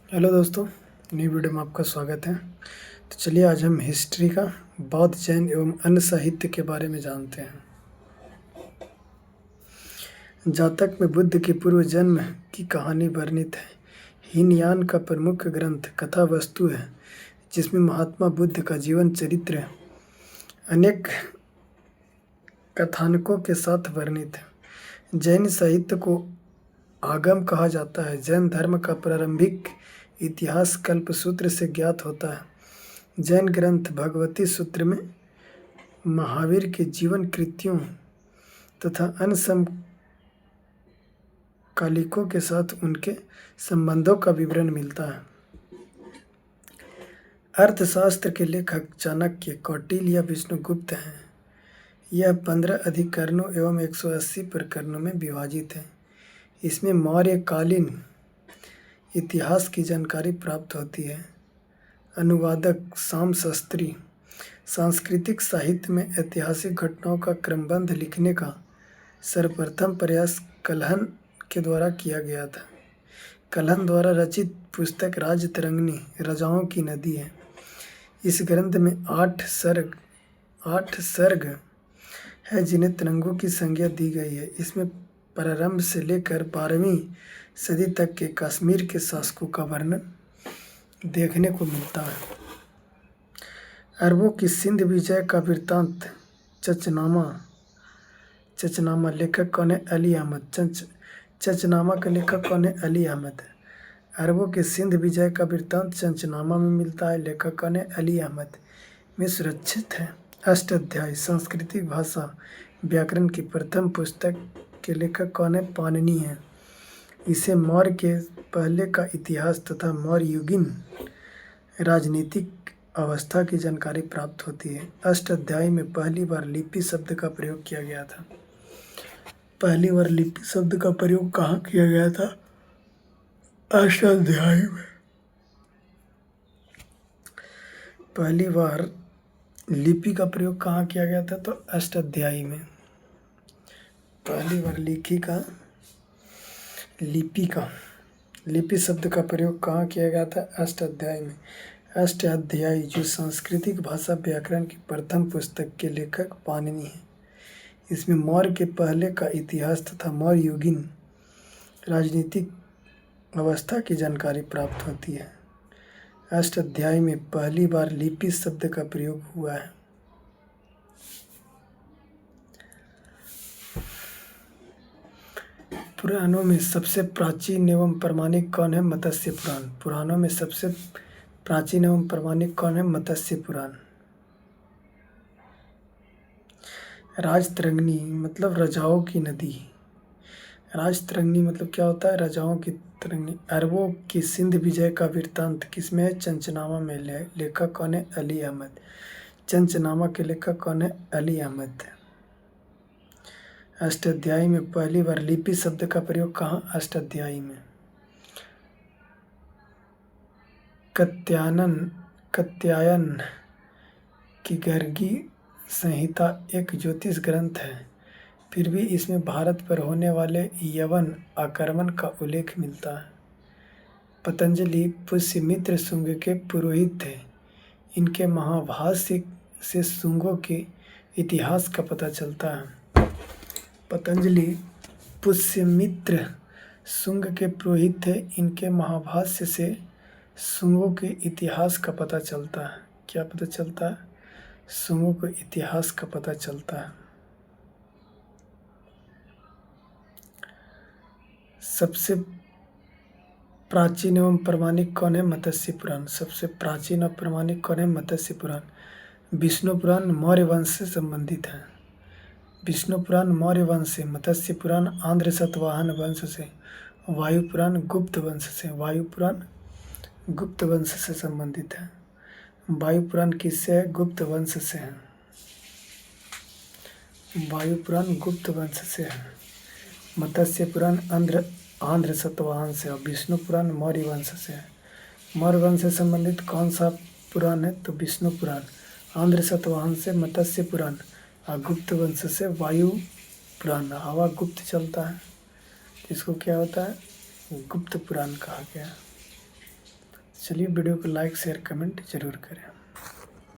Hello दोस्तों, नई video में आपका स्वागत है। तो चलिए आज हम हिस्ट्री का बौद्ध, जैन एवं अन्य साहित्य के बारे में जानते हैं। जातक में बुद्ध के पूर्व जन्म की कहानी वर्णित है। हीनयान का प्रमुख ग्रंथ कथा वस्तु है, जिसमें महात्मा बुद्ध का जीवन चरित्र अनेक कथानकों के साथ वर्णित है। जैन साहित्य को आगम कहा जाता है। जैन धर्म का प्रारंभिक इतिहास कल्पसूत्र से ज्ञात होता है। जैन ग्रंथ भगवती सूत्र में महावीर के जीवन कृत्यों तथा अन्य समकालिकों के साथ उनके संबंधों का विवरण मिलता है। अर्थशास्त्र के लेखक चाणक्य, कौटिल्य या विष्णुगुप्त हैं। यह 15 अधिकरणों एवं 180 प्रकरणों में विभाजित है। इसमें मौर्यकालीन इतिहास की जानकारी प्राप्त होती है। अनुवादक शाम शास्त्री। सांस्कृतिक साहित्य में ऐतिहासिक घटनाओं का क्रमबद्ध लिखने का सर्वप्रथम प्रयास कल्हण के द्वारा किया गया था। कल्हण द्वारा रचित पुस्तक राजतरंगिणी राजाओं की नदी है। इस ग्रंथ में 8 सर्ग है, जिन्हें तरंगों की संज्ञा दी गई है। इसमें प्रारंभ से लेकर 12वीं सदी तक के कश्मीर के शासकों का वर्णन देखने को मिलता है। अरबों की सिंध विजय का वृत्तांत चचनामा लेखक कौन है? अली अहमद। चचनामा का लेखक कौन है? अली अहमद। अरबों के सिंध विजय का वृत्तांत चंचनामा में मिलता है। लेखक कौन है? अली अहमद। में सुरक्षित है। अष्टाध्यायी सांस्कृतिक भाषा व्याकरण की प्रथम पुस्तक के लेखक कौन है? पाणिनि है। इसे मौर्य के पहले का इतिहास तथा मौर्ययुगीन राजनीतिक अवस्था की जानकारी प्राप्त होती है। अष्टाध्यायी में पहली बार लिपि शब्द का प्रयोग किया गया था। पहली बार लिपि शब्द का प्रयोग कहाँ किया गया था? अष्टाध्यायी में। पहली बार लिपि का प्रयोग कहाँ किया गया था? तो अष्टाध्यायी में। पहली बार लिपि शब्द का प्रयोग कहाँ किया गया था? अष्टाध्यायी में। अष्टाध्यायी जो सांस्कृतिक भाषा व्याकरण की प्रथम पुस्तक के लेखक पाणिनि हैं। इसमें मौर्य के पहले का इतिहास तथा मौर्ययुगीन राजनीतिक अवस्था की जानकारी प्राप्त होती है। अष्टाध्यायी में पहली बार लिपि शब्द का प्रयोग हुआ है। पुराणों में सबसे प्राचीन एवं प्रामाणिक कौन है? मत्स्य पुराण। पुराणों में सबसे प्राचीन एवं प्रामाणिक कौन है? मत्स्य पुराण। राजतरंगिणी मतलब राजाओं की नदी। राजतरंगिणी मतलब क्या होता है? राजाओं की तरंगिणी। अरबों की सिंध विजय का वृत्तांत किसमें है? चंचनामा में। लेखक कौन है? अली अहमद। चंचनामा के लेखक कौन है? अली अहमद। अष्टाध्यायी में पहली बार लिपि शब्द का प्रयोग कहाँ? अष्टाध्यायी में। कात्यायन की गर्गी संहिता एक ज्योतिष ग्रंथ है, फिर भी इसमें भारत पर होने वाले यवन आक्रमण का उल्लेख मिलता है। पतंजलि पुष्यमित्र शुंग के पुरोहित थे। इनके महाभाष्य से शुंगों के इतिहास का पता चलता है। पतंजलि पुष्यमित्र शुंग के पुरोहित थे। इनके महाभाष्य से शुंगों के इतिहास का पता चलता है। क्या पता चलता है? शुंगों के इतिहास का पता चलता है। सबसे प्राचीन एवं प्रामाणिक कौन है? मत्स्य पुराण। सबसे प्राचीन और प्रामाणिक कौन है? मत्स्य पुराण। विष्णु पुराण मौर्य वंश से संबंधित है। विष्णु पुराण मौर्य वंश से, मत्स्य पुराण आंध्र सातवाहन वंश से, वायु पुराण गुप्त वंश से। वायु पुराण गुप्त वंश से संबंधित है। वायु पुराण किससे है? गुप्त वंश से है। वायु पुराण गुप्त वंश से है। मत्स्य पुराण आंध्र सातवाहन से और विष्णु पुराण मौर्य वंश से है। मौर्य वंश से संबंधित कौन सा पुराण है? तो विष्णु पुराण। आंध्र सातवाहन से मत्स्य पुराण और गुप्त वंश से वायु पुराण। हवा गुप्त चलता है, इसको क्या होता है? गुप्त पुराण कहा गया। चलिए वीडियो को लाइक शेयर कमेंट ज़रूर करें।